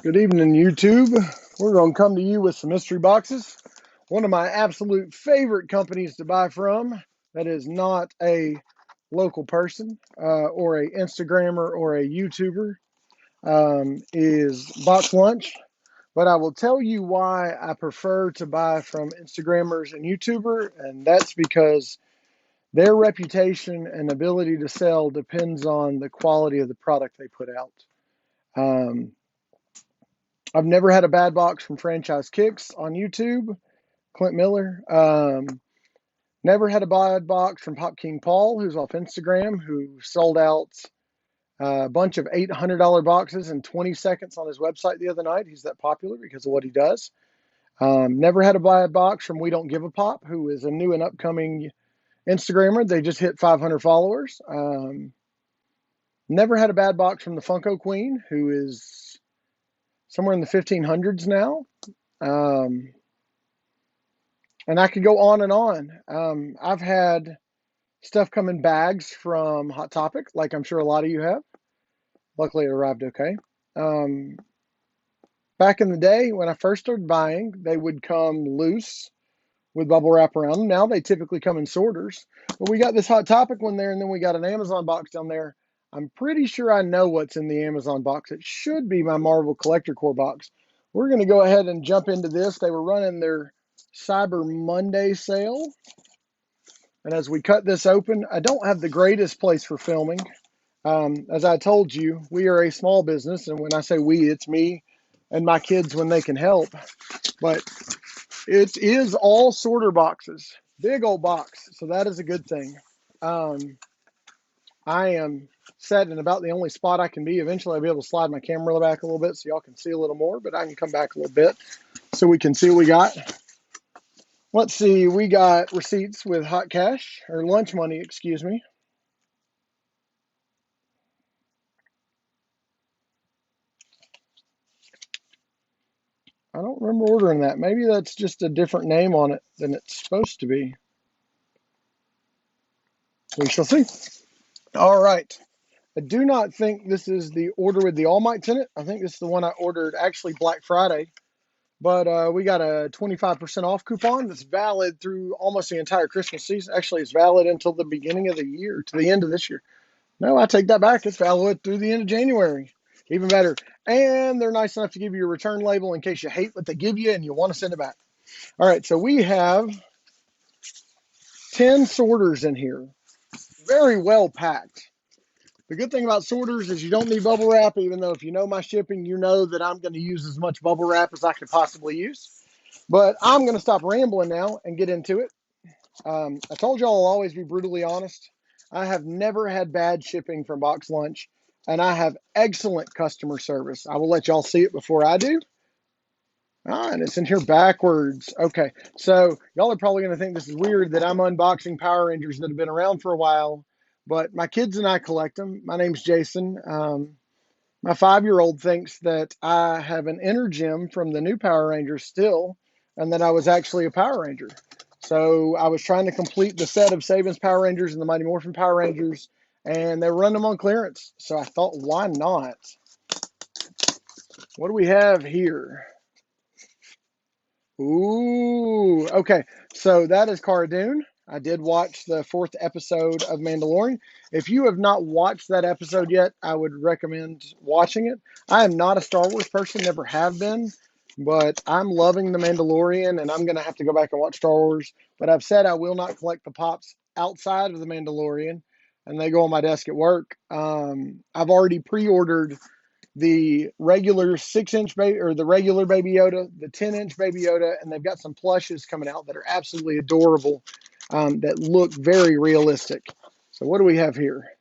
Good evening, YouTube. We're going to come to you with some mystery boxes. One of my absolute favorite companies to buy from that is not a local person or a Instagrammer or a YouTuber is BoxLunch. But I will tell you why I prefer to buy from Instagrammers and YouTuber, and that's because their reputation and ability to sell depends on the quality of the product they put out. I've never had a bad box from Franchise Kicks on YouTube, Clint Miller. Never had a bad box from Pop King Paul, who's off Instagram, who sold out a bunch of $800 boxes in 20 seconds on his website the other night. He's that popular because of what he does. Never had a bad box from We Don't Give a Pop, who is a new and upcoming Instagrammer. They just hit 500 followers. Never had a bad box from the Funko Queen, who is somewhere in the 1500s now. And I could go on and on. I've had stuff come in bags from Hot Topic, like I'm sure a lot of you have. Luckily, it arrived okay. Back in the day, when I first started buying, they would come loose with bubble wrap around them. Now they typically come in sorters. But we got this Hot Topic one there, and then we got an Amazon box down there. I'm pretty sure I know what's in the Amazon box. It should be my Marvel Collector Core box. We're going to go ahead and jump into this. They were running their Cyber Monday sale. And as we cut this open, I don't have the greatest place for filming. As I told you, we are a small business. And when I say we, it's me and my kids when they can help. But it is all sorter boxes. Big old box. So that is a good thing. I am set in about the only spot I can be. Eventually, I'll be able to slide my camera back a little bit so y'all can see a little more. But I can come back a little bit so we can see what we got. Let's see, we got receipts with hot cash, or lunch money, excuse me. I don't remember ordering that. Maybe that's just a different name on it than it's supposed to be. We shall see. All right. I do not think this is the order with the All Mites in it. I think this is the one I ordered actually Black Friday. But we got a 25% off coupon that's valid through almost the entire Christmas season. Actually, it's valid until the beginning of the year, to the end of this year. No, I take that back. It's valid through the end of January. Even better. And they're nice enough to give you a return label in case you hate what they give you and you want to send it back. All right, so we have 10 sorters in here. Very well packed. The good thing about sorters is you don't need bubble wrap, even though if you know my shipping, you know that I'm going to use as much bubble wrap as I could possibly use. But I'm going to stop rambling now and get into it. I told y'all I'll always be brutally honest. I have never had bad shipping from BoxLunch, and I have excellent customer service. I will let y'all see it before I do. And it's in here backwards. Okay, so y'all are probably going to think this is weird that I'm unboxing Power Rangers that have been around for a while, but my kids and I collect them. My name's Jason. My 5-year-old thinks that I have an inner gem from the new Power Rangers still, and that I was actually a Power Ranger. So I was trying to complete the set of Saban's Power Rangers and the Mighty Morphin Power Rangers, and they were running them on clearance. So I thought, why not? What do we have here? Ooh, okay. So that is Cara Dune. I did watch the 4th episode of Mandalorian. If you have not watched that episode yet, I would recommend watching it. I am not a Star Wars person, never have been, but I'm loving The Mandalorian, and I'm going to have to go back and watch Star Wars. But I've said I will not collect the pops outside of The Mandalorian, and they go on my desk at work. I've already pre-ordered the regular 6-inch baby, or the regular Baby Yoda, the 10-inch Baby Yoda, and they've got some plushes coming out that are absolutely adorable, that look very realistic. So what do we have here?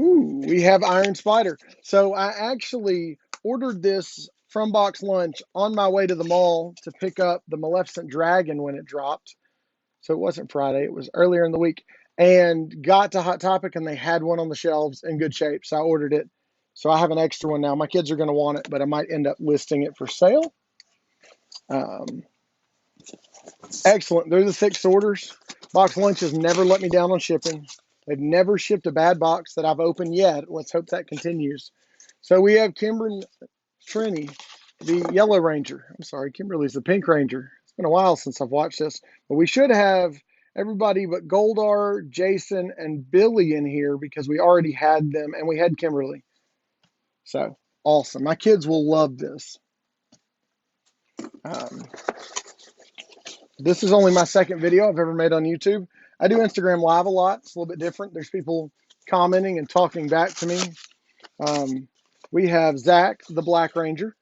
Ooh, we have Iron Spider. So I actually ordered this from BoxLunch on my way to the mall to pick up the Maleficent Dragon when it dropped. So it wasn't Friday, it was earlier in the week, and got to Hot Topic and they had one on the shelves in good shape. So I ordered it. So I have an extra one now. My kids are going to want it, but I might end up listing it for sale. Excellent. They're the 6 sorters. BoxLunch has never let me down on shipping. They've never shipped a bad box that I've opened yet. Let's hope that continues. So we have Kimberly. Trini, the Yellow Ranger. I'm sorry, Kimberly's the Pink Ranger. It's been a while since I've watched this, but we should have everybody but Goldar, Jason, and Billy in here because we already had them, and we had Kimberly. So awesome. My kids will love this. Um, this is only my second video I've ever made on YouTube. I do Instagram Live a lot. It's a little bit different. There's people commenting and talking back to me. We have Zach, the Black Ranger.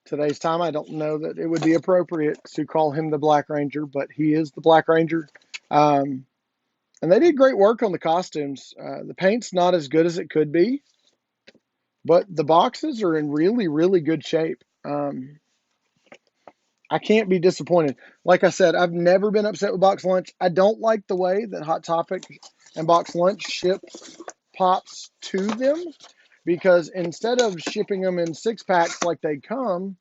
Today's time, I don't know that it would be appropriate to call him the Black Ranger, but he is the Black Ranger. And they did great work on the costumes. The paint's not as good as it could be, but the boxes are in really, really good shape. I can't be disappointed. Like I said, I've never been upset with BoxLunch. I don't like the way that Hot Topic and BoxLunch ship pops to them, because instead of shipping them in 6-packs like they come,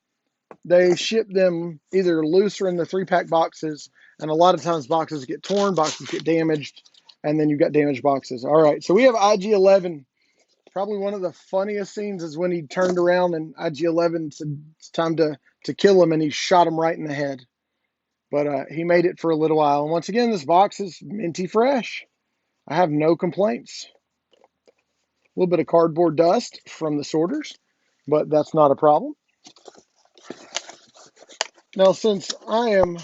they ship them either loose or in the 3-pack boxes. And a lot of times boxes get torn, boxes get damaged, and then you've got damaged boxes. All right, so we have IG-11. Probably one of the funniest scenes is when he turned around and IG-11 said it's time to kill him, and he shot him right in the head. But he made it for a little while. And once again, this box is minty fresh. I have no complaints. A little bit of cardboard dust from the sorters, but that's not a problem. Now, since I am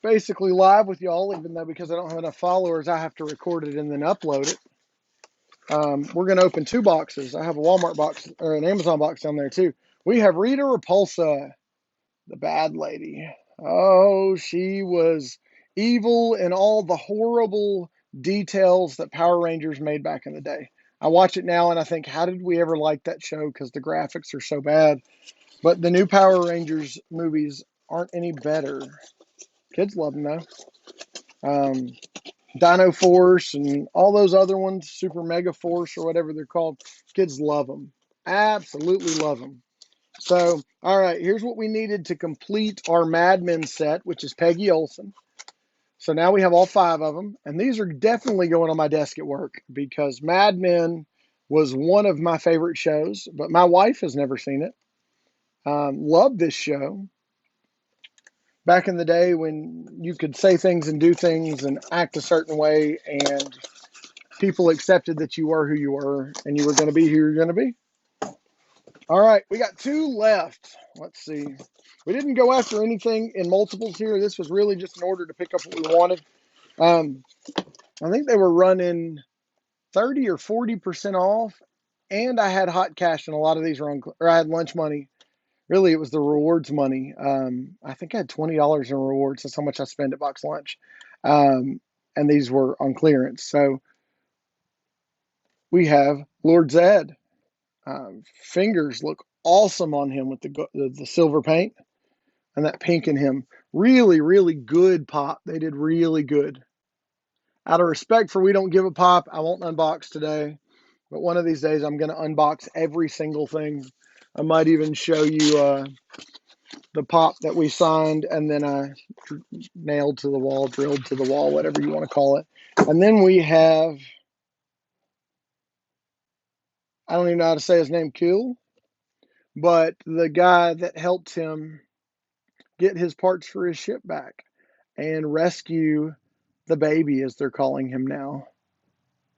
basically live with y'all, even though because I don't have enough followers, I have to record it and then upload it. We're going to open 2 boxes. I have a Walmart box or an Amazon box down there too. We have Rita Repulsa, the bad lady. Oh, she was evil in all the horrible details that Power Rangers made back in the day. I watch it now and I think, how did we ever like that show? Because the graphics are so bad. But the new Power Rangers movies aren't any better. Kids love them though. Dino Force and all those other ones, Super Mega Force or whatever they're called. Kids love them. Absolutely love them. So, all right, here's what we needed to complete our Mad Men set, which is Peggy Olson. So now we have all 5 of them. And these are definitely going on my desk at work because Mad Men was one of my favorite shows, but my wife has never seen it. Loved this show. Back in the day when you could say things and do things and act a certain way and people accepted that you were who you were and you were going to be who you were going to be. All right, we got 2 left. Let's see. We didn't go after anything in multiples here. This was really just in order to pick up what we wanted. I think they were running 30 or 40% off, and I had hot cash, and a lot of these were on, or I had lunch money. Really, it was the rewards money. I think I had $20 in rewards. That's how much I spend at BoxLunch. And these were on clearance. So we have Lord Zed. Fingers look awesome on him with the silver paint and that pink in him. Really, really good pop. They did really good. Out of respect for we don't give a pop, I won't unbox today. But one of these days, I'm going to unbox every single thing. I might even show you the pop that we signed and then I nailed to the wall, drilled to the wall, whatever you want to call it. And then we have, I don't even know how to say his name, Cool, but the guy that helped him get his parts for his ship back and rescue the baby, as they're calling him now,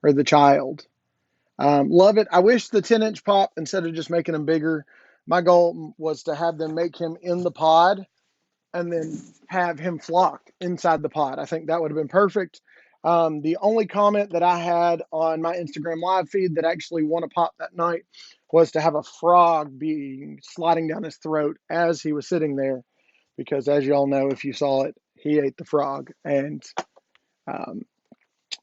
or the child. Love it. I wish the 10-inch pop, instead of just making them bigger, my goal was to have them make him in the pod and then have him flocked inside the pod. I think that would have been perfect. The only comment that I had on my Instagram live feed that actually won a pop that night was to have a frog being sliding down his throat as he was sitting there. Because as you all know, if you saw it, he ate the frog. And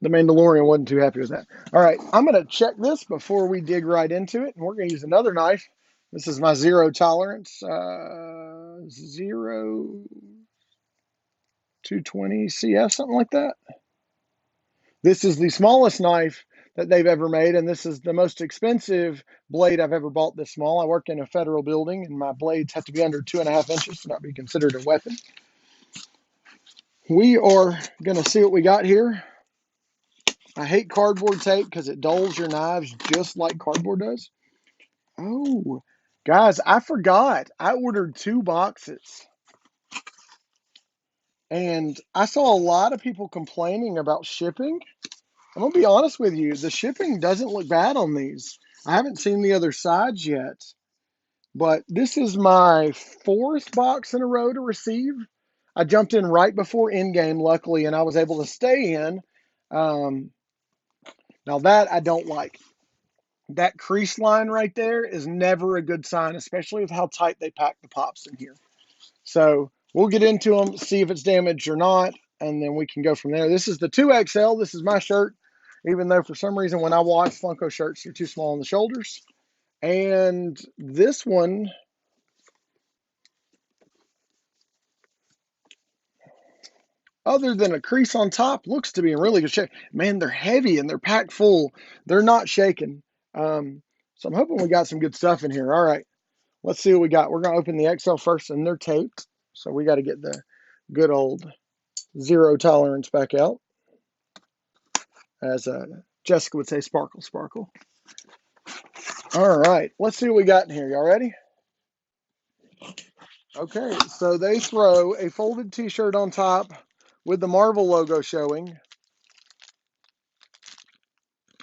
the Mandalorian wasn't too happy with that. All right, I'm going to check this before we dig right into it. And we're going to use another knife. This is my zero tolerance. 220 CF, something like that. This is the smallest knife that they've ever made, and this is the most expensive blade I've ever bought this small. I work in a federal building, and my blades have to be under 2.5 inches to not be considered a weapon. We are going to see what we got here. I hate cardboard tape because it dulls your knives just like cardboard does. Oh, Guys, I forgot. I ordered 2 boxes. And I saw a lot of people complaining about shipping. I'm going to be honest with you. The shipping doesn't look bad on these. I haven't seen the other sides yet. But this is my 4th box in a row to receive. I jumped in right before endgame, luckily, and I was able to stay in. Um, Now that I don't like. That crease line right there is never a good sign, especially with how tight they pack the pops in here. So we'll get into them, see if it's damaged or not, and then we can go from there. This is the 2XL. This is my shirt, even though for some reason when I watch Funko shirts, they're too small on the shoulders. And this one, other than a crease on top, looks to be in really good shape. Man, they're heavy and they're packed full. They're not shaking. So I'm hoping we got some good stuff in here. All right, let's see what we got. We're going to open the XL first, and they're taped. So we got to get the good old zero tolerance back out. As Jessica would say, sparkle, sparkle. All right, let's see what we got in here. Y'all ready? Okay, so they throw a folded t-shirt on top with the Marvel logo showing.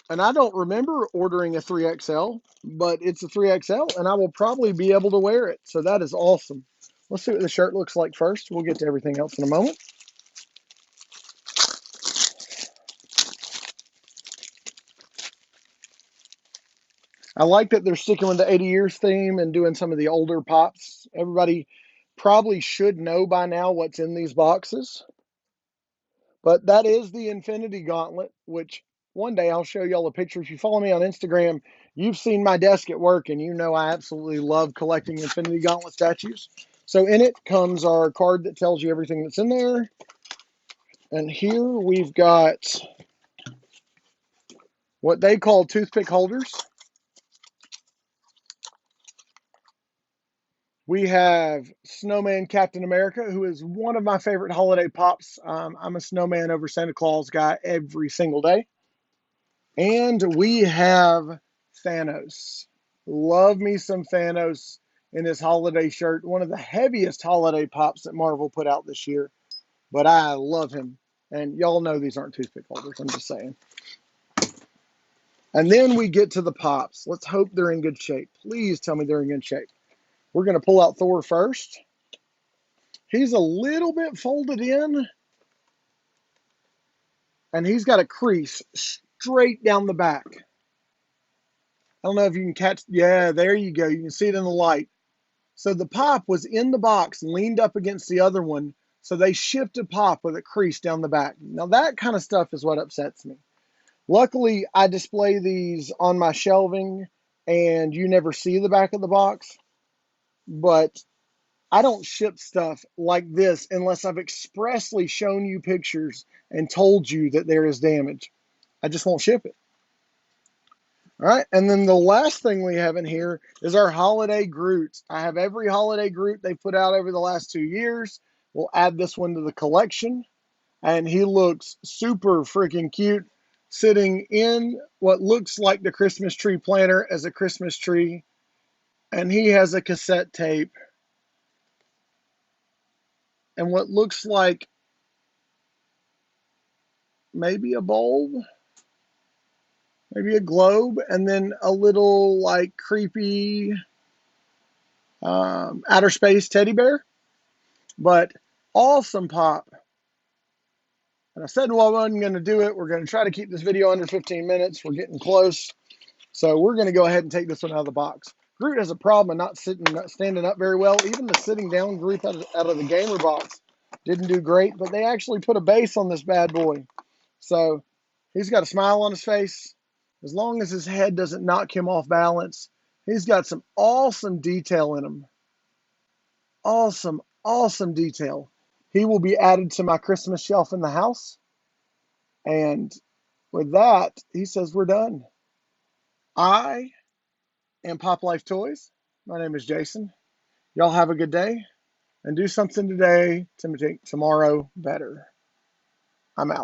And I don't remember ordering a 3XL, but it's a 3XL, and I will probably be able to wear it. So that is awesome. Let's see what the shirt looks like first. We'll get to everything else in a moment. I like that they're sticking with the 80 years theme and doing some of the older pops. Everybody probably should know by now what's in these boxes. But that is the Infinity Gauntlet, which one day I'll show y'all a picture. If you follow me on Instagram, you've seen my desk at work, and you know I absolutely love collecting Infinity Gauntlet statues. So in it comes our card that tells you everything that's in there. And here we've got what they call toothpick holders. We have Snowman Captain America, who is one of my favorite holiday pops. I'm a snowman over Santa Claus guy every single day. And we have Thanos. Love me some Thanos in his holiday shirt. One of the heaviest holiday pops that Marvel put out this year. But I love him. And y'all know these aren't toothpick holders. I'm just saying. And then we get to the pops. Let's hope they're in good shape. Please tell me they're in good shape. We're going to pull out Thor first. He's a little bit folded in. And he's got a crease straight down the back. I don't know if you can catch. Yeah, there you go. You can see it in the light. So the pop was in the box, leaned up against the other one. So they shipped a pop with a crease down the back. Now that kind of stuff is what upsets me. Luckily, I display these on my shelving and you never see the back of the box. But I don't ship stuff like this unless I've expressly shown you pictures and told you that there is damage. I just won't ship it. All right, and then the last thing we have in here is our holiday Groot. I have every holiday Groot they put out over the last 2 years. We'll add this one to the collection, and he looks super freaking cute, sitting in what looks like the Christmas tree planter as a Christmas tree, and he has a cassette tape and what looks like maybe a bulb, maybe a globe, and then a little like creepy outer space teddy bear. But awesome pop. And I said, well, I wasn't going to do it. We're going to try to keep this video under 15 minutes. We're getting close. So we're going to go ahead and take this one out of the box. Groot has a problem of not standing up very well. Even the sitting down Groot out of the gamer box didn't do great. But they actually put a base on this bad boy. So he's got a smile on his face. As long as his head doesn't knock him off balance, he's got some awesome detail in him. Awesome, awesome detail. He will be added to my Christmas shelf in the house. And with that, he says we're done. I am Pop Life Toys. My name is Jason. Y'all have a good day and do something today to make tomorrow better. I'm out.